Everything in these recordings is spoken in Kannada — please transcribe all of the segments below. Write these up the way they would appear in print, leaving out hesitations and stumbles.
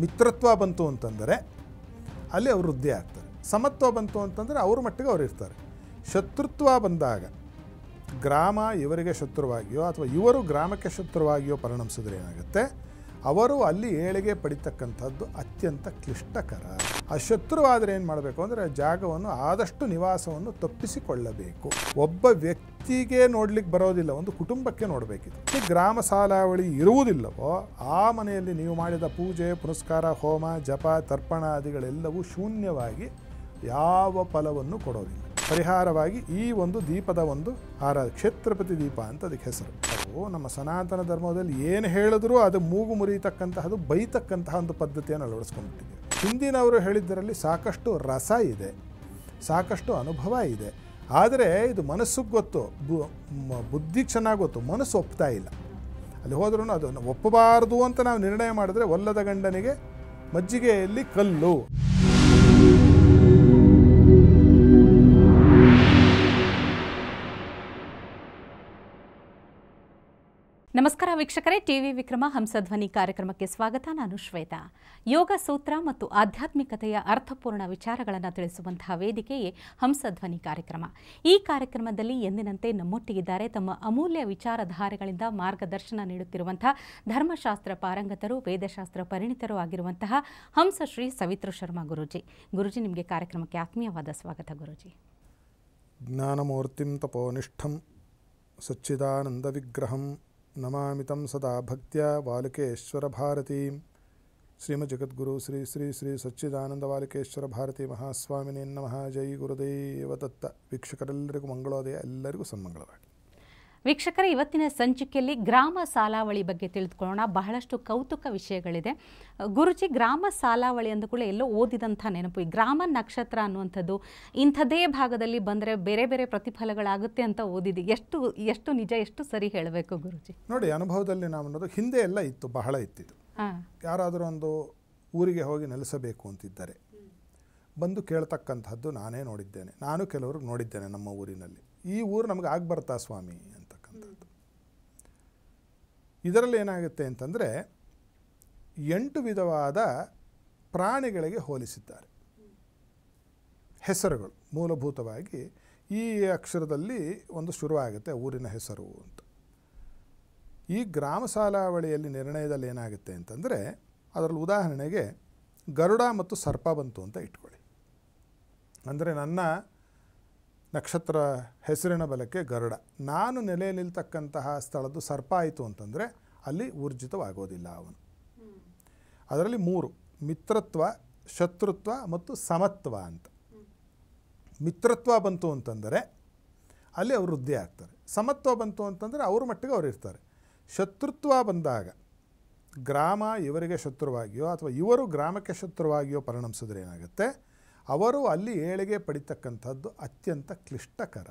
ಮಿತ್ರತ್ವ ಬಂತು ಅಂತಂದರೆ ಅಲ್ಲಿ ಅವರು ವೃದ್ಧಿ ಆಗ್ತಾರೆ. ಸಮತ್ವ ಬಂತು ಅಂತಂದರೆ ಅವ್ರ ಮಟ್ಟಿಗೆ ಅವ್ರು ಇರ್ತಾರೆ. ಶತ್ರುತ್ವ ಬಂದಾಗ ಗ್ರಾಮ ಇವರಿಗೆ ಶತ್ರುವಾಗಿಯೋ ಅಥವಾ ಇವರು ಗ್ರಾಮಕ್ಕೆ ಶತ್ರುವಾಗಿಯೋ ಪರಿಣಮಿಸಿದ್ರೆ ಏನಾಗುತ್ತೆ, ಅವರು ಅಲ್ಲಿ ಏಳಿಗೆ ಪಡಿತಕ್ಕಂಥದ್ದು ಅತ್ಯಂತ ಕ್ಲಿಷ್ಟಕರ. ಆ ಶತ್ರುವಾದರೆ ಏನು ಮಾಡಬೇಕು ಅಂದರೆ ಜಾಗವನ್ನು ಆದಷ್ಟು ನಿವಾಸವನ್ನು ತಪ್ಪಿಸಿಕೊಳ್ಳಬೇಕು. ಒಬ್ಬ ವ್ಯಕ್ತಿಗೆ ನೋಡ್ಲಿಕ್ಕೆ ಬರೋದಿಲ್ಲ, ಒಂದು ಕುಟುಂಬಕ್ಕೆ ನೋಡಬೇಕಿದೆ. ಈ ಗ್ರಾಮ ಸಾಲಾವಳಿ ಇರುವುದಿಲ್ಲವೋ ಆ ಮನೆಯಲ್ಲಿ ನೀವು ಮಾಡಿದ ಪೂಜೆ ಪುನಸ್ಕಾರ ಹೋಮ ಜಪ ತರ್ಪಣಾದಿಗಳೆಲ್ಲವೂ ಶೂನ್ಯವಾಗಿ ಯಾವ ಫಲವನ್ನು ಕೊಡೋದಿಲ್ಲ. ಪರಿಹಾರವಾಗಿ ಈ ಒಂದು ದೀಪದ ಒಂದು ಕ್ಷೇತ್ರಪತಿ ದೀಪ ಅಂತ ಅದಕ್ಕೆ ಹೆಸರು. ನಮ್ಮ ಸನಾತನ ಧರ್ಮದಲ್ಲಿ ಏನು ಹೇಳಿದ್ರೂ ಅದು ಮೂಗು ಮುರಿಯತಕ್ಕಂತಹದ್ದು, ಬೈತಕ್ಕಂತಹ ಒಂದು ಪದ್ಧತಿಯನ್ನು ಅಳವಡಿಸ್ಕೊಂಡ್ಬಿಟ್ಟಿದೆ. ಹಿಂದಿನವರು ಹೇಳಿದ್ದರಲ್ಲಿ ಸಾಕಷ್ಟು ರಸ ಇದೆ, ಸಾಕಷ್ಟು ಅನುಭವ ಇದೆ. ಆದರೆ ಇದು ಮನಸ್ಸಿಗೆ ಗೊತ್ತು, ಬುದ್ಧಿ ಚೆನ್ನಾಗಿ ಗೊತ್ತು, ಮನಸ್ಸು ಒಪ್ತಾ ಇಲ್ಲ. ಅಲ್ಲಿ ಹೋದ್ರೂ ಅದನ್ನು ಒಪ್ಪಬಾರದು ಅಂತ ನಾವು ನಿರ್ಣಯ ಮಾಡಿದ್ರೆ ಒಲ್ಲದ ಗಂಡನಿಗೆ ಮಜ್ಜಿಗೆಯಲ್ಲಿ ಕಲ್ಲು. ನಮಸ್ಕಾರ ವೀಕ್ಷಕರೇ, ಟಿವಿ ವಿಕ್ರಮ ಹಂಸಧ್ವನಿ ಕಾರ್ಯಕ್ರಮಕ್ಕೆ ಸ್ವಾಗತ. ನಾನು ಶ್ವೇತಾ. ಯೋಗ ಸೂತ್ರ ಮತ್ತು ಆಧ್ಯಾತ್ಮಿಕತೆಯ ಅರ್ಥಪೂರ್ಣ ವಿಚಾರಗಳನ್ನು ತಿಳಿಸುವಂತಹ ವೇದಿಕೆಯೇ ಹಂಸಧ್ವನಿ ಕಾರ್ಯಕ್ರಮ. ಈ ಕಾರ್ಯಕ್ರಮದಲ್ಲಿ ಎಂದಿನಂತೆ ನಮ್ಮೊಟ್ಟಿಗಿದ್ದಾರೆ ತಮ್ಮ ಅಮೂಲ್ಯ ವಿಚಾರಧಾರೆಗಳಿಂದ ಮಾರ್ಗದರ್ಶನ ನೀಡುತ್ತಿರುವಂತಹ ಧರ್ಮಶಾಸ್ತ್ರ ಪಾರಂಗತರು, ವೇದಶಾಸ್ತ್ರ ಪರಿಣಿತರು ಆಗಿರುವಂತಹ ಹಂಸಶ್ರೀ ಸವಿತೃ ಶರ್ಮಾ ಗುರೂಜಿ. ಗುರೂಜಿ, ನಿಮಗೆ ಕಾರ್ಯಕ್ರಮಕ್ಕೆ ಆತ್ಮೀಯವಾದ ಸ್ವಾಗತ. ಗುರೂಜಿ, ಜ್ಞಾನಮೂರ್ತಿಂ ತಪೋನಿಷ್ಠಂ ಸಚ್ಚಿದಾನಂದ ವಿಗ್ರಹಂ ನಮಾಮಿತಂ ಸದಾ ಭಕ್ತ್ಯ ವಾಲಕೇಶ್ವರ ಭಾರತೀಂ ಶ್ರೀಮಜ್ಜಗದ್ಗುರು ಶ್ರೀ ಶ್ರೀ ಶ್ರೀ ಸಚ್ಚಿದಾನಂದ ವಾಲಕೇಶ್ವರ ಭಾರತಿ ಮಹಾಸ್ವಾಮಿನೇ ನಮಃ. ಜೈ ಗುರುದೇವ ದತ್ತ. ವೀಕ್ಷಕರೆಲ್ಲರಿಗೂ ಮಂಗಳೋದಯ, ಎಲ್ಲರಿಗೂ ಸನ್ಮಂಗಳವಾಗಿ. ವೀಕ್ಷಕರ, ಇವತ್ತಿನ ಸಂಚಿಕೆಯಲ್ಲಿ ಗ್ರಾಮ ಸಾಲಾವಳಿ ಬಗ್ಗೆ ತಿಳಿದುಕೊಳ್ಳೋಣ. ಬಹಳಷ್ಟು ಕೌತುಕ ವಿಷಯಗಳಿದೆ. ಗುರುಜಿ, ಗ್ರಾಮ ಸಾಲಾವಳಿ ಅಂದ ಕೂಡ ಎಲ್ಲೋ ಓದಿದಂಥ ನೆನಪು. ಈ ಗ್ರಾಮ ನಕ್ಷತ್ರ ಅನ್ನುವಂಥದ್ದು ಇಂಥದೇ ಭಾಗದಲ್ಲಿ ಬಂದರೆ ಬೇರೆ ಬೇರೆ ಪ್ರತಿಫಲಗಳಾಗುತ್ತೆ ಅಂತ ಓದಿದೆ. ಎಷ್ಟು ನಿಜ, ಎಷ್ಟು ಸರಿ ಹೇಳಬೇಕು ಗುರುಜಿ? ನೋಡಿ, ಅನುಭವದಲ್ಲಿ ನಾವು ಅನ್ನೋದು ಹಿಂದೆ ಎಲ್ಲ ಇತ್ತು, ಬಹಳ ಇತ್ತಿದ್ದು. ಯಾರಾದರೂ ಒಂದು ಊರಿಗೆ ಹೋಗಿ ನೆಲೆಸಬೇಕು ಅಂತಿದ್ದರೆ ಬಂದು ಕೇಳ್ತಕ್ಕಂಥದ್ದು ನಾನೇ ನೋಡಿದ್ದೇನೆ. ನಾನು ಕೆಲವ್ರಿಗೆ ನೋಡಿದ್ದೇನೆ ನಮ್ಮ ಊರಿನಲ್ಲಿ. ಈ ಊರು ನಮಗೆ ಆಗ್ಬರ್ತಾ ಸ್ವಾಮಿ ಅಂತಕ್ಕಂಥದ್ದು. ಇದರಲ್ಲಿ ಏನಾಗುತ್ತೆ ಅಂತಂದರೆ 8 ವಿಧವಾದ ಪ್ರಾಣಿಗಳಿಗೆ ಹೋಲಿಸಿದ್ದಾರೆ ಹೆಸರುಗಳು. ಮೂಲಭೂತವಾಗಿ ಈ ಅಕ್ಷರದಲ್ಲಿ ಒಂದು ಶುರುವಾಗುತ್ತೆ ಊರಿನ ಹೆಸರು ಅಂತ. ಈ ಗ್ರಾಮ ಸಾಲಾವಳಿಯಲ್ಲಿ ನಿರ್ಣಯದಲ್ಲಿ ಏನಾಗುತ್ತೆ ಅಂತಂದರೆ, ಅದರಲ್ಲಿ ಉದಾಹರಣೆಗೆ ಗರುಡ ಮತ್ತು ಸರ್ಪ ಬಂತು ಅಂತ ಇಟ್ಕೊಳ್ಳಿ. ಅಂದರೆ ನನ್ನ ನಕ್ಷತ್ರ ಹೆಸರಿನ ಬಲಕ್ಕೆ ಗರುಡ, ನಾನು ನೆಲೆ ನಿಲ್ತಕ್ಕಂತಹ ಸ್ಥಳದ್ದು ಸರ್ಪ ಆಯಿತು ಅಂತಂದರೆ ಅಲ್ಲಿ ಊರ್ಜಿತವಾಗೋದಿಲ್ಲ ಅವನು. ಅದರಲ್ಲಿ 3: ಮಿತ್ರತ್ವ, ಶತ್ರುತ್ವ ಮತ್ತು ಸಮತ್ವ ಅಂತ. ಮಿತ್ರತ್ವ ಬಂತು ಅಂತಂದರೆ ಅಲ್ಲಿ ಅವರು ವೃದ್ಧಿ ಆಗ್ತಾರೆ. ಸಮತ್ವ ಬಂತು ಅಂತಂದರೆ ಅವ್ರ ಮಟ್ಟಿಗೆ ಅವ್ರು ಇರ್ತಾರೆ. ಶತ್ರುತ್ವ ಬಂದಾಗ ಗ್ರಾಮ ಇವರಿಗೆ ಶತ್ರುವಾಗಿಯೋ ಅಥವಾ ಇವರು ಗ್ರಾಮಕ್ಕೆ ಶತ್ರುವಾಗಿಯೋ ಪರಿಣಮಿಸಿದ್ರೆ ಏನಾಗುತ್ತೆ, ಅವರು ಅಲ್ಲಿ ಏಳಿಗೆ ಪಡಿತಕ್ಕಂಥದ್ದು ಅತ್ಯಂತ ಕ್ಲಿಷ್ಟಕರ.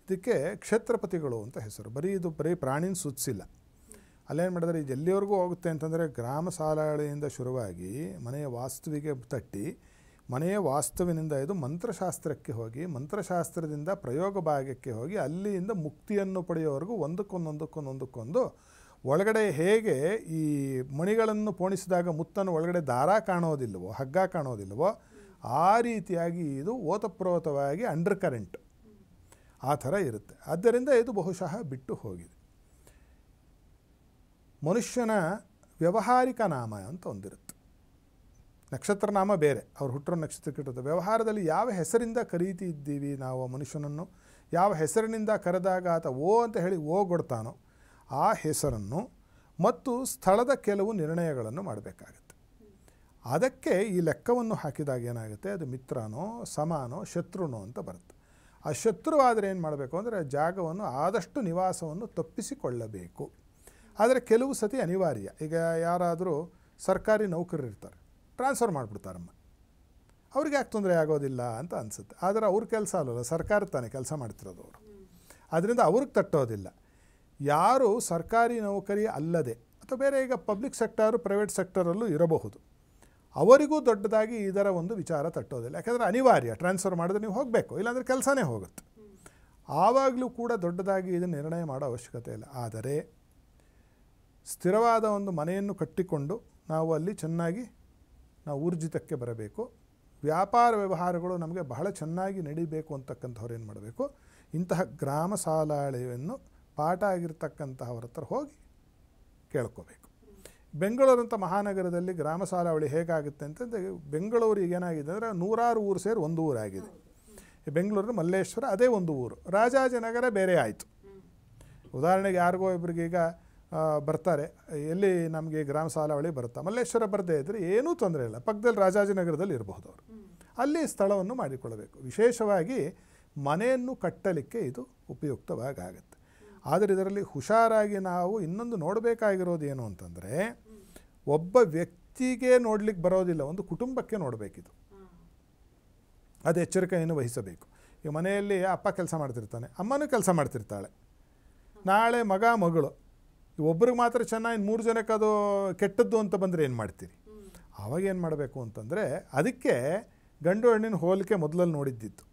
ಇದಕ್ಕೆ ಕ್ಷೇತ್ರಪತಿಗಳು ಅಂತ ಹೆಸರು. ಇದು ಬರೀ ಪ್ರಾಣಿನ ಸೂಚಿಸಿಲ್ಲ. ಅಲ್ಲೇನು ಮಾಡಿದ್ರೆ, ಇದು ಎಲ್ಲಿವರೆಗೂ ಹೋಗುತ್ತೆ ಅಂತಂದರೆ, ಗ್ರಾಮ ಸಾಲಾವಳಿಯಿಂದ ಶುರುವಾಗಿ ಮನೆಯ ವಾಸ್ತುವಿಗೆ ತಟ್ಟಿ, ಮನೆಯ ವಾಸ್ತುವಿನಿಂದ ಇದು ಮಂತ್ರಶಾಸ್ತ್ರಕ್ಕೆ ಹೋಗಿ, ಮಂತ್ರಶಾಸ್ತ್ರದಿಂದ ಪ್ರಯೋಗ ಭಾಗಕ್ಕೆ ಹೋಗಿ, ಅಲ್ಲಿಂದ ಮುಕ್ತಿಯನ್ನು ಪಡೆಯೋವರೆಗೂ ಒಂದಕ್ಕೊಂದೊಂದಕ್ಕೊಂದು ಒಳಗಡೆ ಹೇಗೆ ಈ ಮಣಿಗಳನ್ನು ಪೋಣಿಸಿದಾಗ ಮುತ್ತನ್ನು ಒಳಗಡೆ ದಾರ ಕಾಣೋದಿಲ್ಲವೋ, ಹಗ್ಗ ಕಾಣೋದಿಲ್ಲವೋ, ಆ ರೀತಿಯಾಗಿ ಇದು ಓತಪ್ರೋತವಾಗಿ ಅಂಡರ್ ಕರೆಂಟ್ ಆ ಥರ ಇರುತ್ತೆ. ಆದ್ದರಿಂದ ಇದು ಬಹುಶಃ ಬಿಟ್ಟು ಹೋಗಿದೆ. ಮನುಷ್ಯನ ವ್ಯಾವಹಾರಿಕ ನಾಮ ಅಂತ ಒಂದಿರುತ್ತೆ. ನಕ್ಷತ್ರ ನಾಮ ಬೇರೆ, ಅವ್ರು ಹುಟ್ಟಿರೋ ನಕ್ಷತ್ರಕ್ಕೆ ಇರುತ್ತೆ. ವ್ಯವಹಾರದಲ್ಲಿ ಯಾವ ಹೆಸರಿಂದ ಕರೀತಿದ್ದೀವಿ ನಾವು ಮನುಷ್ಯನನ್ನು, ಯಾವ ಹೆಸರಿನಿಂದ ಕರೆದಾಗ ಆತ ಓ ಅಂತ ಹೇಳಿ ಓ ಕೊಡ್ತಾನೋ ಆ ಹೆಸರನ್ನು ಮತ್ತು ಸ್ಥಳದ ಕೆಲವು ನಿರ್ಣಯಗಳನ್ನು ಮಾಡಬೇಕಾಗತ್ತೆ. ಅದಕ್ಕೆ ಈ ಲೆಕ್ಕವನ್ನು ಹಾಕಿದಾಗ ಏನಾಗುತ್ತೆ, ಅದು ಮಿತ್ರನೋ ಸಮಾನೋ ಶತ್ರುನೋ ಅಂತ ಬರುತ್ತೆ. ಆ ಶತ್ರುವಾದರೆ ಏನು ಮಾಡಬೇಕು ಅಂದರೆ ಜಾಗವನ್ನು ಆದಷ್ಟು ನಿವಾಸವನ್ನು ತಪ್ಪಿಸಿಕೊಳ್ಳಬೇಕು. ಆದರೆ ಕೆಲವು ಸತಿ ಅನಿವಾರ್ಯ. ಈಗ ಯಾರಾದರೂ ಸರ್ಕಾರಿ ನೌಕರರು ಇರ್ತಾರೆ, ಟ್ರಾನ್ಸ್ಫರ್ ಮಾಡಿಬಿಡ್ತಾರಮ್ಮ, ಅವ್ರಿಗೆ ಯಾಕೆ ತೊಂದರೆ ಆಗೋದಿಲ್ಲ ಅಂತ ಅನಿಸುತ್ತೆ. ಆದರೆ ಅವ್ರ ಕೆಲಸ ಅಲ್ಲಲ್ಲ, ಸರ್ಕಾರ ತಾನೇ ಕೆಲಸ ಮಾಡ್ತಿರೋದು ಅವರು. ಅದರಿಂದ ಅವ್ರಿಗೆ ತಟ್ಟೋದಿಲ್ಲ. ಯಾರು ಸರ್ಕಾರಿ ನೌಕರಿ ಅಲ್ಲದೆ ಅಥವಾ ಬೇರೆ ಈಗ ಪಬ್ಲಿಕ್ ಸೆಕ್ಟರು ಪ್ರೈವೇಟ್ ಸೆಕ್ಟರಲ್ಲೂ ಇರಬಹುದು, ಅವರಿಗೂ ದೊಡ್ಡದಾಗಿ ಇದರ ಒಂದು ವಿಚಾರ ತಟ್ಟೋದಿಲ್ಲ. ಯಾಕೆಂದರೆ ಅನಿವಾರ್ಯ, ಟ್ರಾನ್ಸ್ಫರ್ ಮಾಡಿದ್ರೆ ನೀವು ಹೋಗಬೇಕು, ಇಲ್ಲಾಂದರೆ ಕೆಲಸನೇ ಹೋಗುತ್ತೆ. ಆವಾಗಲೂ ಕೂಡ ದೊಡ್ಡದಾಗಿ ಇದನ್ನು ನಿರ್ಣಯ ಮಾಡೋ ಅವಶ್ಯಕತೆ ಇಲ್ಲ. ಆದರೆ ಸ್ಥಿರವಾದ ಒಂದು ಮನೆಯನ್ನು ಕಟ್ಟಿಕೊಂಡು ನಾವು ಅಲ್ಲಿ ಚೆನ್ನಾಗಿ ನಾವು ಊರ್ಜಿತಕ್ಕೆ ಬರಬೇಕು, ವ್ಯಾಪಾರ ವ್ಯವಹಾರಗಳು ನಮಗೆ ಬಹಳ ಚೆನ್ನಾಗಿ ನಡೀಬೇಕು ಅಂತಕ್ಕಂಥವ್ರು ಏನು ಮಾಡಬೇಕು, ಇಂತಹ ಗ್ರಾಮ ಸಾಲಾವಳಿಯನ್ನು ಪಾಠ ಆಗಿರ್ತಕ್ಕಂತಹವ್ರ ಹತ್ರ ಹೋಗಿ ಕೇಳ್ಕೋಬೇಕು. ಬೆಂಗಳೂರಂಥ ಮಹಾನಗರದಲ್ಲಿ ಗ್ರಾಮ ಸಾಲಾವಳಿ ಹೇಗಾಗುತ್ತೆ ಅಂತಂದರೆ, ಬೆಂಗಳೂರಿಗೆ ಏನಾಗಿದೆ ಅಂದರೆ ನೂರಾರು ಊರು ಸೇರಿ ಒಂದು ಊರಾಗಿದೆ. ಬೆಂಗಳೂರಿನ ಮಲ್ಲೇಶ್ವರ ಅದೇ ಒಂದು ಊರು, ರಾಜಾಜಿನಗರ ಬೇರೆ ಆಯಿತು. ಉದಾಹರಣೆಗೆ ಯಾರಿಗೋ ಇಬ್ಬರಿಗೆ ಈಗ ಬರ್ತಾರೆ, ಎಲ್ಲಿ ನಮಗೆ ಗ್ರಾಮ ಸಾಲಾವಳಿ ಬರುತ್ತಾ, ಮಲ್ಲೇಶ್ವರ ಬರದೇ ಇದ್ದರೆ ಏನೂ ತೊಂದರೆ ಇಲ್ಲ, ಪಕ್ಕದಲ್ಲಿ ರಾಜಾಜಿನಗರದಲ್ಲಿ ಇರಬಹುದು ಅವರು, ಅಲ್ಲಿ ಸ್ಥಳವನ್ನು ಮಾಡಿಕೊಳ್ಳಬೇಕು. ವಿಶೇಷವಾಗಿ ಮನೆಯನ್ನು ಕಟ್ಟಲಿಕ್ಕೆ ಇದು ಉಪಯುಕ್ತವಾಗುತ್ತೆ. ಆದರೆ ಇದರಲ್ಲಿ ಹುಷಾರಾಗಿ ನಾವು ಇನ್ನೊಂದು ನೋಡಬೇಕಾಗಿರೋದು ಏನು ಅಂತಂದರೆ, ಒಬ್ಬ ವ್ಯಕ್ತಿಗೆ ನೋಡ್ಲಿಕ್ಕೆ ಬರೋದಿಲ್ಲ, ಒಂದು ಕುಟುಂಬಕ್ಕೆ ನೋಡಬೇಕಿದು. ಅದು ಎಚ್ಚರಿಕೆಯನ್ನು ವಹಿಸಬೇಕು. ಈ ಮನೆಯಲ್ಲಿ ಅಪ್ಪ ಕೆಲಸ ಮಾಡ್ತಿರ್ತಾನೆ, ಅಮ್ಮನೂ ಕೆಲಸ ಮಾಡ್ತಿರ್ತಾಳೆ, ನಾಳೆ ಮಗ ಮಗಳು ಒಬ್ರಿಗೆ ಮಾತ್ರ ಚೆನ್ನಾಗಿ 3 ಜನಕ್ಕೆ ಅದು ಕೆಟ್ಟದ್ದು ಅಂತ ಬಂದರೆ ಏನು ಮಾಡ್ತೀರಿ? ಆವಾಗ ಏನು ಮಾಡಬೇಕು ಅಂತಂದರೆ, ಅದಕ್ಕೆ ಗಂಡು ಹೆಣ್ಣಿನ ಹೋಲಿಕೆ ಮೊದಲಲ್ಲಿ ನೋಡಿದ್ದಿತ್ತು.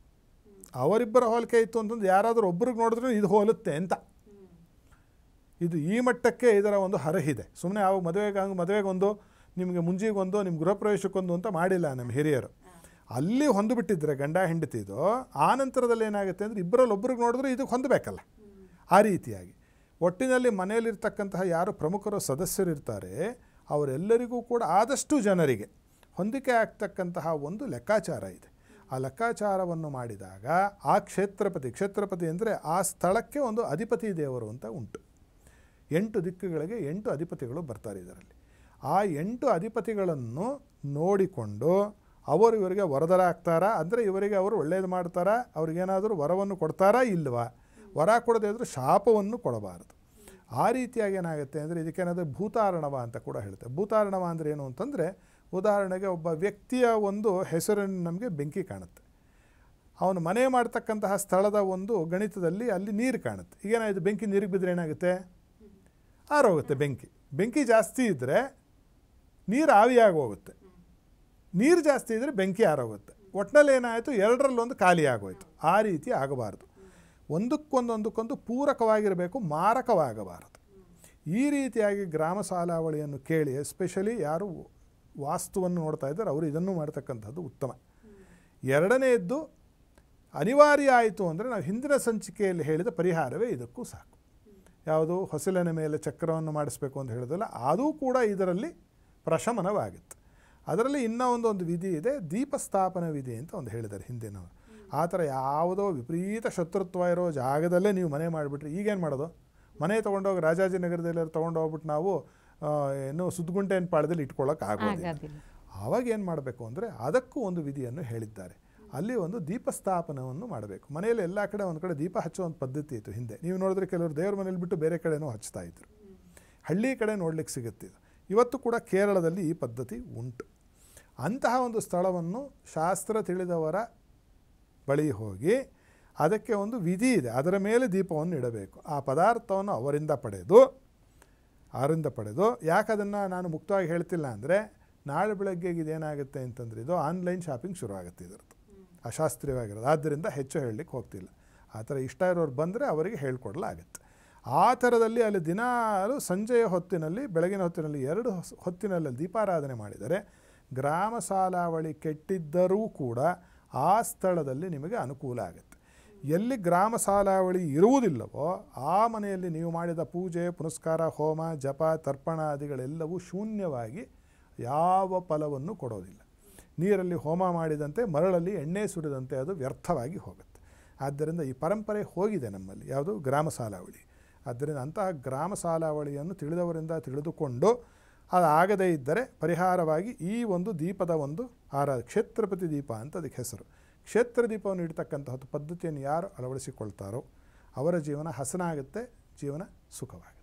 ಅವರಿಬ್ಬರ ಹೋಲಿಕೆ ಇತ್ತು ಅಂತಂದು ಯಾರಾದರೂ ಒಬ್ರಿಗೆ ನೋಡಿದ್ರೂ ಇದು ಹೋಲುತ್ತೆ ಅಂತ. ಇದು ಈ ಮಟ್ಟಕ್ಕೆ ಇದರ ಒಂದು ಹರಹಿದೆ. ಸುಮ್ಮನೆ ಅವು ಮದುವೆಗೊಂದು, ನಿಮಗೆ ಮುಂಜಿಗೊಂದು, ನಿಮ್ಮ ಗೃಹ ಪ್ರವೇಶಕ್ಕೊಂದು ಅಂತ ಮಾಡಿಲ್ಲ ನಮ್ಮ ಹಿರಿಯರು. ಅಲ್ಲಿ ಹೊಂದುಬಿಟ್ಟಿದ್ರೆ ಗಂಡ ಹೆಂಡತಿದು, ಆ ನಂತರದಲ್ಲಿ ಏನಾಗುತ್ತೆ ಅಂದರೆ ಇಬ್ಬರಲ್ಲಿ ಒಬ್ರಿಗೆ ನೋಡಿದ್ರು ಇದಕ್ಕೆ ಹೊಂದಬೇಕಲ್ಲ. ಆ ರೀತಿಯಾಗಿ ಒಟ್ಟಿನಲ್ಲಿ ಮನೆಯಲ್ಲಿರ್ತಕ್ಕಂತಹ ಯಾರು ಪ್ರಮುಖರು ಸದಸ್ಯರಿರ್ತಾರೆ ಅವರೆಲ್ಲರಿಗೂ ಕೂಡ ಆದಷ್ಟು ಜನರಿಗೆ ಹೊಂದಿಕೆ ಆಗ್ತಕ್ಕಂತಹ ಒಂದು ಲೆಕ್ಕಾಚಾರ ಇದೆ. ಆ ಲೆಕ್ಕಾಚಾರವನ್ನು ಮಾಡಿದಾಗ ಆ ಕ್ಷೇತ್ರಪತಿ ಅಂದರೆ ಆ ಸ್ಥಳಕ್ಕೆ ಒಂದು ಅಧಿಪತಿ ದೇವರು ಅಂತ ಉಂಟು. 8 ದಿಕ್ಕುಗಳಿಗೆ 8 ಅಧಿಪತಿಗಳು ಬರ್ತಾರೆ ಇದರಲ್ಲಿ. ಆ 8 ಅಧಿಪತಿಗಳನ್ನು ನೋಡಿಕೊಂಡು ಅವರು ಇವರಿಗೆ ವರದರಾಗ್ತಾರಾ, ಅಂದರೆ ಇವರಿಗೆ ಅವರು ಒಳ್ಳೆಯದು ಮಾಡ್ತಾರಾ, ಅವ್ರಿಗೇನಾದರೂ ವರವನ್ನು ಕೊಡ್ತಾರಾ ಇಲ್ವಾ, ವರ ಕೊಡದೇ ಇದ್ದರೂ ಶಾಪವನ್ನು ಕೊಡಬಾರದು. ಆ ರೀತಿಯಾಗಿ ಏನಾಗುತ್ತೆ ಅಂದರೆ ಇದಕ್ಕೇನಾದರೂ ಭೂತಾರಣವ ಅಂತ ಕೂಡ ಹೇಳ್ತಾರೆ. ಭೂತಾರಣವ ಅಂದರೆ ಏನು ಅಂತಂದರೆ, ಉದಾಹರಣೆಗೆ ಒಬ್ಬ ವ್ಯಕ್ತಿಯ ಒಂದು ಹೆಸರನ್ನು ನಮಗೆ ಬೆಂಕಿ ಕಾಣುತ್ತೆ, ಅವನು ಮನೆ ಮಾಡ್ತಕ್ಕಂತಹ ಸ್ಥಳದ ಒಂದು ಗಣಿತದಲ್ಲಿ ಅಲ್ಲಿ ನೀರು ಕಾಣುತ್ತೆ. ಈಗೇನಾಯಿತು, ಬೆಂಕಿ ನೀರಿಗೆ ಬಿದ್ದರೆ ಏನಾಗುತ್ತೆ, ಆರೋಗುತ್ತೆ. ಬೆಂಕಿ ಜಾಸ್ತಿ ಇದ್ದರೆ ನೀರು ಆವಿಯಾಗಿ ಹೋಗುತ್ತೆ, ನೀರು ಜಾಸ್ತಿ ಇದ್ದರೆ ಬೆಂಕಿ ಆರೋಗುತ್ತೆ. ಒಟ್ಟಿನಲ್ಲಿ ಏನಾಯಿತು, ಎರಡರಲ್ಲೊಂದು ಖಾಲಿ ಆಗೋಯ್ತು. ಆ ರೀತಿ ಆಗಬಾರ್ದು. ಒಂದಕ್ಕೊಂದು ಪೂರಕವಾಗಿರಬೇಕು, ಮಾರಕವಾಗಬಾರದು. ಈ ರೀತಿಯಾಗಿ ಗ್ರಾಮ ಸಾಲಾವಳಿಯನ್ನು ಕೇಳಿ, ಎಸ್ಪೆಷಲಿ ಯಾರು ವಾಸ್ತುವನ್ನು ನೋಡ್ತಾ ಇದ್ದಾರೆ ಅವರು ಇದನ್ನು ಮಾಡ್ತಕ್ಕಂಥದ್ದು ಉತ್ತಮ. ಎರಡನೆಯದ್ದು ಅನಿವಾರ್ಯ ಆಯಿತು ಅಂದರೆ ನಾವು ಹಿಂದಿನ ಸಂಚಿಕೆಯಲ್ಲಿ ಹೇಳಿದ ಪರಿಹಾರವೇ ಇದಕ್ಕೂ ಸಾಕು. ಯಾವುದು ಹೊಸಲಿನ ಮೇಲೆ ಚಕ್ರವನ್ನು ಮಾಡಿಸ್ಬೇಕು ಅಂತ ಹೇಳಿದಲ್ಲ, ಅದೂ ಕೂಡ ಇದರಲ್ಲಿ ಪ್ರಶಮನವಾಗುತ್ತೆ. ಅದರಲ್ಲಿ ಇನ್ನೂ ಒಂದು ವಿಧಿ ಇದೆ, ದೀಪಸ್ಥಾಪನ ವಿಧಿ ಅಂತ ಒಂದು ಹೇಳಿದ್ದಾರೆ ಹಿಂದಿನವರು. ಆ ಥರ ಯಾವುದೋ ವಿಪರೀತ ಶತ್ರುತ್ವ ಇರೋ ಜಾಗದಲ್ಲೇ ನೀವು ಮನೆ ಮಾಡಿಬಿಟ್ರೆ ಈಗೇನು ಮಾಡೋದು, ಮನೆ ತೊಗೊಂಡೋಗಿ ರಾಜಾಜಿನಗರದಲ್ಲಿ ತೊಗೊಂಡೋಗ್ಬಿಟ್ಟು ನಾವು ಏನು ಸುದ್ಗುಂಟೆನ ಪಾಳದಲ್ಲಿ ಇಟ್ಕೊಳ್ಳೋಕೆ ಆಗೋದಿಲ್ಲ. ಆವಾಗ ಏನು ಮಾಡಬೇಕು ಅಂದರೆ ಅದಕ್ಕೂ ಒಂದು ವಿಧಿಯನ್ನು ಹೇಳಿದ್ದಾರೆ. ಅಲ್ಲಿ ಒಂದು ದೀಪಸ್ಥಾಪನವನ್ನು ಮಾಡಬೇಕು. ಮನೆಯಲ್ಲಿ ಎಲ್ಲ ಕಡೆ ಒಂದು ಕಡೆ ದೀಪ ಹಚ್ಚೋ ಒಂದು ಪದ್ಧತಿ ಇತ್ತು ಹಿಂದೆ. ನೀವು ನೋಡಿದ್ರೆ ಕೆಲವರು ದೇವ್ರ ಮನೇಲಿ ಬಿಟ್ಟು ಬೇರೆ ಕಡೆನೂ ಹಚ್ತಾ ಇದ್ರು. ಹಳ್ಳಿ ಕಡೆ ನೋಡ್ಲಿಕ್ಕೆ ಸಿಗುತ್ತೆ ಇದು. ಇವತ್ತು ಕೂಡ ಕೇರಳದಲ್ಲಿ ಈ ಪದ್ಧತಿ ಉಂಟು. ಅಂತಹ ಒಂದು ಸ್ಥಳವನ್ನು ಶಾಸ್ತ್ರ ತಿಳಿದವರ ಬಳಿ ಹೋಗಿ ಅದಕ್ಕೆ ಒಂದು ವಿಧಿ ಇದೆ, ಅದರ ಮೇಲೆ ದೀಪವನ್ನು ಇಡಬೇಕು. ಆ ಪದಾರ್ಥವನ್ನು ಅವರಿಂದ ಪಡೆದು ಯಾಕೆ ಅದನ್ನು ನಾನು ಮುಕ್ತವಾಗಿ ಹೇಳ್ತಿಲ್ಲ ಅಂದರೆ, ನಾಳೆ ಬೆಳಗ್ಗೆಗೆ ಇದೇನಾಗುತ್ತೆ ಅಂತಂದರೆ ಇದು ಆನ್ಲೈನ್ ಶಾಪಿಂಗ್ ಶುರುವಾಗುತ್ತೆ ಇದರದ್ದು, ಅಶಾಸ್ತ್ರೀಯವಾಗಿರೋದು. ಆದ್ದರಿಂದ ಹೆಚ್ಚು ಹೇಳಲಿಕ್ಕೆ ಹೋಗ್ತಿಲ್ಲ. ಆ ಥರ ಇಷ್ಟ ಇರೋರು ಬಂದರೆ ಅವರಿಗೆ ಹೇಳ್ಕೊಡ್ಲಾಗುತ್ತೆ. ಆ ಥರದಲ್ಲಿ ಅಲ್ಲಿ ದಿನಾಲು ಸಂಜೆಯ ಹೊತ್ತಿನಲ್ಲಿ, ಬೆಳಗಿನ ಹೊತ್ತಿನಲ್ಲಿ 2 ಹೊತ್ತಿನಲ್ಲಿ ದೀಪಾರಾಧನೆ ಮಾಡಿದರೆ ಗ್ರಾಮ ಸಾಲಾವಳಿ ಕೆಟ್ಟಿದ್ದರೂ ಕೂಡ ಆ ಸ್ಥಳದಲ್ಲಿ ನಿಮಗೆ ಅನುಕೂಲ ಆಗುತ್ತೆ. ಎಲ್ಲಿ ಗ್ರಾಮ ಸಾಲಾವಳಿ ಇರುವುದಿಲ್ಲವೋ ಆ ಮನೆಯಲ್ಲಿ ನೀವು ಮಾಡಿದ ಪೂಜೆ ಪುನಸ್ಕಾರ, ಹೋಮ, ಜಪ, ತರ್ಪಣಾದಿಗಳೆಲ್ಲವೂ ಶೂನ್ಯವಾಗಿ ಯಾವ ಫಲವನ್ನು ಕೊಡೋದಿಲ್ಲ. ನೀರಲ್ಲಿ ಹೋಮ ಮಾಡಿದಂತೆ, ಮರಳಲ್ಲಿ ಎಣ್ಣೆ ಸುರಿದಂತೆ ಅದು ವ್ಯರ್ಥವಾಗಿ ಹೋಗುತ್ತೆ. ಆದ್ದರಿಂದ ಈ ಪರಂಪರೆ ಹೋಗಿದೆ ನಮ್ಮಲ್ಲಿ, ಯಾವುದು ಗ್ರಾಮ ಸಾಲಾವಳಿ. ಆದ್ದರಿಂದ ಅಂತಹ ಗ್ರಾಮ ಸಾಲಾವಳಿಯನ್ನು ತಿಳಿದವರಿಂದ ತಿಳಿದುಕೊಂಡು ಅದಾಗದೇ ಇದ್ದರೆ ಪರಿಹಾರವಾಗಿ ಈ ಒಂದು ದೀಪದ ಒಂದು ಕ್ಷೇತ್ರಪತಿ ದೀಪ ಅಂತ ಅದಕ್ಕೆ ಹೆಸರು. ಕ್ಷೇತ್ರ ದೀಪವನ್ನು ಇಡ್ತಕ್ಕಂತಹ ಪದ್ಧತಿಯನ್ನು ಯಾರು ಅಳವಡಿಸಿಕೊಳ್ತಾರೋ ಅವರ ಜೀವನ ಹಸನಾಗುತ್ತೆ, ಜೀವನ ಸುಖವಾಗುತ್ತೆ.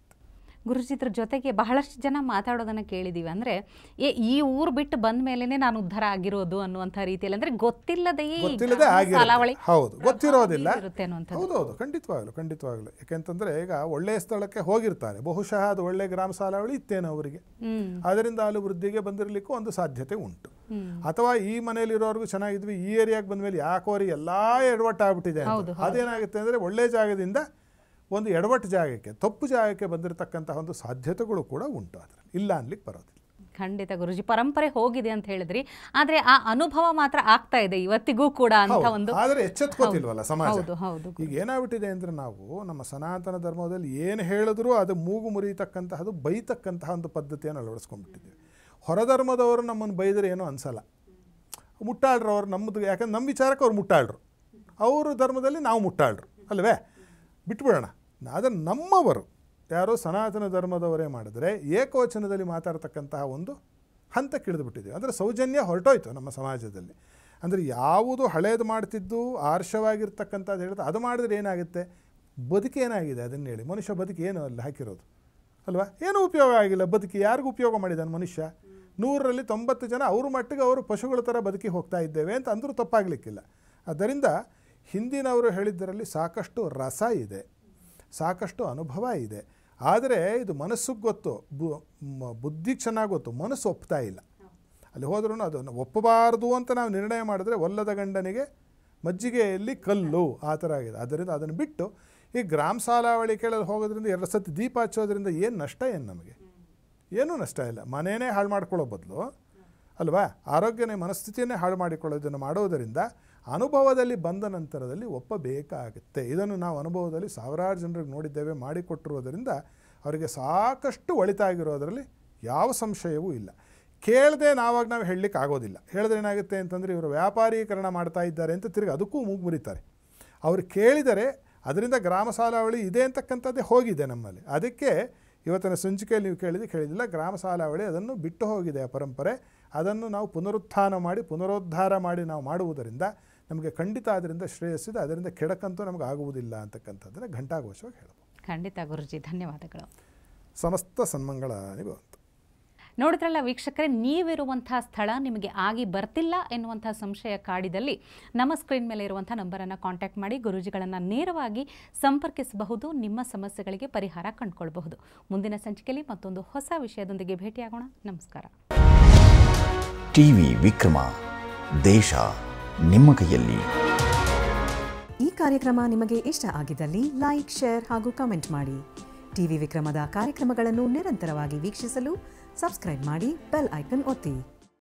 ಗುರುಜಿದ್ರ ಜೊತೆಗೆ ಬಹಳಷ್ಟು ಜನ ಮಾತಾಡೋದನ್ನು ಕೇಳಿದ್ದೀವಿ. ಅಂದರೆ ಈ ಊರು ಬಿಟ್ಟು ಬಂದ ಮೇಲೇ ನಾನು ಉದ್ಧಾರ ಆಗಿರೋದು ಅನ್ನುವಂಥ ರೀತಿಯಲ್ಲಿ, ಅಂದರೆ ಗೊತ್ತಿಲ್ಲದೆ ಹೌದು, ಗೊತ್ತಿರೋದಿಲ್ಲ. ಹೌದೌದು, ಖಂಡಿತವಾಗಲು. ಯಾಕೆಂತಂದರೆ ಈಗ ಒಳ್ಳೆಯ ಸ್ಥಳಕ್ಕೆ ಹೋಗಿರ್ತಾರೆ, ಬಹುಶಃ ಅದು ಒಳ್ಳೆ ಗ್ರಾಮ ಸಾಲಾವಳಿ ಇತ್ತೇನೋ ಅವರಿಗೆ, ಅದರಿಂದ ಅಲ್ಲಿ ವೃದ್ಧಿಗೆ ಬಂದಿರಲಿಕ್ಕೂ ಒಂದು ಸಾಧ್ಯತೆ ಉಂಟು. ಅಥವಾ ಈ ಮನೆಯಲ್ಲಿರೋರ್ಗೂ ಚೆನ್ನಾಗಿದ್ವಿ, ಈ ಏರಿಯಾಗೆ ಬಂದ ಮೇಲೆ ಯಾಕೋ ಅವ್ರಿಗೆ ಎಲ್ಲ ಎಡವಟ್ಟಾಗ್ಬಿಟ್ಟಿದೆ. ಅದೇನಾಗುತ್ತೆ ಅಂದರೆ ಒಳ್ಳೆ ಜಾಗದಿಂದ ಒಂದು ಎಡವಟ್ಟು ಜಾಗಕ್ಕೆ, ತಪ್ಪು ಜಾಗಕ್ಕೆ ಬಂದಿರತಕ್ಕಂತಹ ಒಂದು ಸಾಧ್ಯತೆಗಳು ಕೂಡ ಉಂಟು. ಅದರಲ್ಲಿ ಇಲ್ಲ ಅನ್ಲಿಕ್ಕೆ ಬರೋದಿಲ್ಲ. ಖಂಡಿತ ಗುರುಜಿ, ಪರಂಪರೆ ಹೋಗಿದೆ ಅಂತ ಹೇಳಿದ್ರಿ, ಆದ್ರೆ ಆ ಅನುಭವ ಮಾತ್ರ ಆಗ್ತಾ ಇದೆ ಇವತ್ತಿಗೂ ಕೂಡ ಅಂತ ಒಂದು. ಆದರೆ ಎಚ್ಚೆತ್ಕೋತಿಲ್ವಲ್ಲ ಸಮಾಜ. ಹೌದು. ಈಗ ಏನಾಗ್ಬಿಟ್ಟಿದೆ ಅಂದ್ರೆ ನಾವು ನಮ್ಮ ಸನಾತನ ಧರ್ಮದಲ್ಲಿ ಏನು ಹೇಳಿದ್ರೂ ಅದು ಮೂಗು ಮುರಿತಕ್ಕಂತಹದ್ದು, ಬೈತಕ್ಕಂತಹ ಒಂದು ಪದ್ಧತಿಯನ್ನು ಅಳವಡಿಸ್ಕೊಂಡ್ಬಿಟ್ಟಿದ್ದೀವಿ. ಹೊರಧರ್ಮದವರು ನಮ್ಮನ್ನು ಬೈದರೆ ಏನೋ ಅನ್ಸಲ್ಲ, ಮುಟ್ಟಾಳ್ರು ಅವ್ರು ನಮ್ಮದು, ಯಾಕಂದ್ರೆ ನಮ್ಮ ವಿಚಾರಕ್ಕೆ ಅವ್ರು ಮುಟ್ಟಾಳ್ರು, ಅವ್ರ ಧರ್ಮದಲ್ಲಿ ನಾವು ಮುಟ್ಟಾಳ್ರು ಅಲ್ವೇ, ಬಿಟ್ಬಿಡೋಣ. ಆದರೆ ನಮ್ಮವರು ಯಾರೋ ಸನಾತನ ಧರ್ಮದವರೇ ಮಾಡಿದ್ರೆ ಏಕವಚನದಲ್ಲಿ ಮಾತಾಡ್ತಕ್ಕಂತಹ ಒಂದು ಹಂತಕ್ಕೆ ಇಳಿದುಬಿಟ್ಟಿದ್ದೀವಿ. ಅಂದರೆ ಸೌಜನ್ಯ ಹೊರಟೋಯ್ತು ನಮ್ಮ ಸಮಾಜದಲ್ಲಿ. ಅಂದರೆ ಯಾವುದು ಹಳೇದು ಮಾಡ್ತಿದ್ದು ಆರ್ಷವಾಗಿರ್ತಕ್ಕಂಥದ್ದು ಹೇಳಿದ್ರೆ ಅದು ಮಾಡಿದ್ರೆ ಏನಾಗುತ್ತೆ, ಬದುಕೇನಾಗಿದೆ ಅದನ್ನು ಹೇಳಿ. ಮನುಷ್ಯ ಬದುಕಿ ಏನು ಅಲ್ಲಿ ಹಾಕಿರೋದು ಅಲ್ವಾ, ಏನೂ ಉಪಯೋಗ ಆಗಿಲ್ಲ. ಬದುಕಿ ಯಾರಿಗೂ ಉಪಯೋಗ ಮಾಡಿದ್ದಾನೆ ಮನುಷ್ಯ? 100ರಲ್ಲಿ 90 ಜನ ಅವ್ರ ಮಟ್ಟಿಗೆ ಅವರು ಪಶುಗಳ ಥರ ಬದುಕಿ ಹೋಗ್ತಾ ಇದ್ದೇವೆ ಅಂತ ಅಂದರೂ ತಪ್ಪಾಗಲಿಕ್ಕಿಲ್ಲ. ಆದ್ದರಿಂದ ಹಿಂದಿನವರು ಹೇಳಿದ್ದರಲ್ಲಿ ಸಾಕಷ್ಟು ರಸ ಇದೆ, ಸಾಕಷ್ಟು ಅನುಭವ ಇದೆ. ಆದರೆ ಇದು ಮನಸ್ಸಿಗೆ ಗೊತ್ತು, ಬುದ್ಧಿಗೆ ಚೆನ್ನಾಗಿ ಗೊತ್ತು, ಮನಸ್ಸು ಒಪ್ತಾ ಇಲ್ಲ. ಅಲ್ಲಿ ಹೋದ್ರೂ ಅದನ್ನು ಒಪ್ಪಬಾರ್ದು ಅಂತ ನಾವು ನಿರ್ಣಯ ಮಾಡಿದ್ರೆ ಒಲ್ಲದ ಗಂಡನಿಗೆ ಮಜ್ಜಿಗೆಯಲ್ಲಿ ಕಲ್ಲು ಆ ಥರ ಆಗಿದೆ. ಆದ್ದರಿಂದ ಅದನ್ನು ಬಿಟ್ಟು ಈ ಗ್ರಾಮ ಸಾಲಾವಳಿ ಕೇಳಲು ಹೋಗೋದ್ರಿಂದ 2 ಸತಿ ದೀಪ ಹಚ್ಚೋದ್ರಿಂದ ಏನು ನಷ್ಟ, ಏನು ನಮಗೆ ಏನೂ ನಷ್ಟ ಇಲ್ಲ. ಮನೆಯೇ ಹಾಳು ಮಾಡ್ಕೊಳ್ಳೋ ಬದಲು ಅಲ್ವಾ, ಆರೋಗ್ಯನೇ ಮನಸ್ಥಿತಿಯನ್ನೇ ಹಾಳು ಮಾಡಿಕೊಳ್ಳೋದನ್ನು ಮಾಡೋದರಿಂದ ಅನುಭವದಲ್ಲಿ ಬಂದ ನಂತರದಲ್ಲಿ ಒಪ್ಪಬೇಕಾಗುತ್ತೆ. ಇದನ್ನು ನಾವು ಅನುಭವದಲ್ಲಿ ಸಾವಿರಾರು ಜನರಿಗೆ ನೋಡಿದ್ದೇವೆ, ಮಾಡಿಕೊಟ್ಟಿರೋದರಿಂದ ಅವರಿಗೆ ಸಾಕಷ್ಟು ಒಳಿತಾಗಿರೋದರಲ್ಲಿ ಯಾವ ಸಂಶಯವೂ ಇಲ್ಲ. ಕೇಳದೆ ನಾವು ಹೇಳಲಿಕ್ಕೆ ಆಗೋದಿಲ್ಲ. ಹೇಳಿದ್ರೆ ಏನಾಗುತ್ತೆ ಅಂತಂದರೆ ಇವರು ವ್ಯಾಪಾರೀಕರಣ ಮಾಡ್ತಾ ಇದ್ದಾರೆ ಅಂತ ತಿರುಗಿ ಅದಕ್ಕೂ ಮೂಗು ಮುರಿತಾರೆ. ಅವರು ಕೇಳಿದರೆ ಅದರಿಂದ ಗ್ರಾಮ ಸಾಲಾವಳಿ ಇದೆ ಅಂತಕ್ಕಂಥದ್ದೇ ಹೋಗಿದೆ ನಮ್ಮಲ್ಲಿ. ಅದಕ್ಕೆ ಇವತ್ತಿನ ಸಂಚಿಕೆಯಲ್ಲಿ ನೀವು ಕೇಳಿದಿಲ್ಲ, ಗ್ರಾಮ ಸಾಲಾವಳಿ ಅದನ್ನು ಬಿಟ್ಟು ಹೋಗಿದೆ ಆ ಪರಂಪರೆ. ಅದನ್ನು ನಾವು ಪುನರುದ್ಧಾರ ಮಾಡಿ ನಾವು ಮಾಡುವುದರಿಂದ ನಮಗೆ ಖಂಡಿತ ಅದರಿಂದ ಶ್ರೇಯಸ್ಸಿದೆ, ಅದರಿಂದ ಕೆಡಕಂತೂ ನಮಗೆ ಆಗುವುದಿಲ್ಲ ಅಂತಕ್ಕಂಥದ್ದನ್ನು ಘಂಟಾಘೋಷವಾಗಿ ಹೇಳ್ಬೋದು. ಖಂಡಿತ ಗುರುಜಿ, ಧನ್ಯವಾದಗಳು. ಸಮಸ್ತ ಸನ್ಮಂಗಳ ಭವಂತು. ನೋಡಿದ್ರಲ್ಲ ವೀಕ್ಷಕರೇ, ನೀವಿರುವಂಥ ಸ್ಥಳ ನಿಮಗೆ ಆಗಿ ಬರ್ತಿಲ್ಲ ಎನ್ನುವಂಥ ಸಂಶಯ ಕಾಡಿದಲ್ಲಿ ನಮ್ಮ ಸ್ಕ್ರೀನ್ ಮೇಲೆ ಇರುವಂಥ ನಂಬರನ್ನು ಕಾಂಟ್ಯಾಕ್ಟ್ ಮಾಡಿ ಗುರೂಜಿಗಳನ್ನು ನೇರವಾಗಿ ಸಂಪರ್ಕಿಸಬಹುದು. ನಿಮ್ಮ ಸಮಸ್ಯೆಗಳಿಗೆ ಪರಿಹಾರ ಕಂಡುಕೊಳ್ಳಬಹುದು. ಮುಂದಿನ ಸಂಚಿಕೆಯಲ್ಲಿ ಮತ್ತೊಂದು ಹೊಸ ವಿಷಯದೊಂದಿಗೆ ಭೇಟಿಯಾಗೋಣ. ನಮಸ್ಕಾರ. ಟಿವಿ ವಿಕ್ರಮ, ದೇಶ ನಿಮ್ಮ ಕೈಯಲ್ಲಿ. ಈ ಕಾರ್ಯಕ್ರಮ ನಿಮಗೆ ಇಷ್ಟ ಆಗಿದ್ದಲ್ಲಿ ಲೈಕ್, ಶೇರ್ ಹಾಗೂ ಕಮೆಂಟ್ ಮಾಡಿ. ಟಿವಿ ವಿಕ್ರಮದ ಕಾರ್ಯಕ್ರಮಗಳನ್ನು ನಿರಂತರವಾಗಿ ವೀಕ್ಷಿಸಲು ಸಬ್ಸ್ಕ್ರೈಬ್ ಮಾಡಿ, ಬೆಲ್ ಐಕನ್ ಒತ್ತಿ.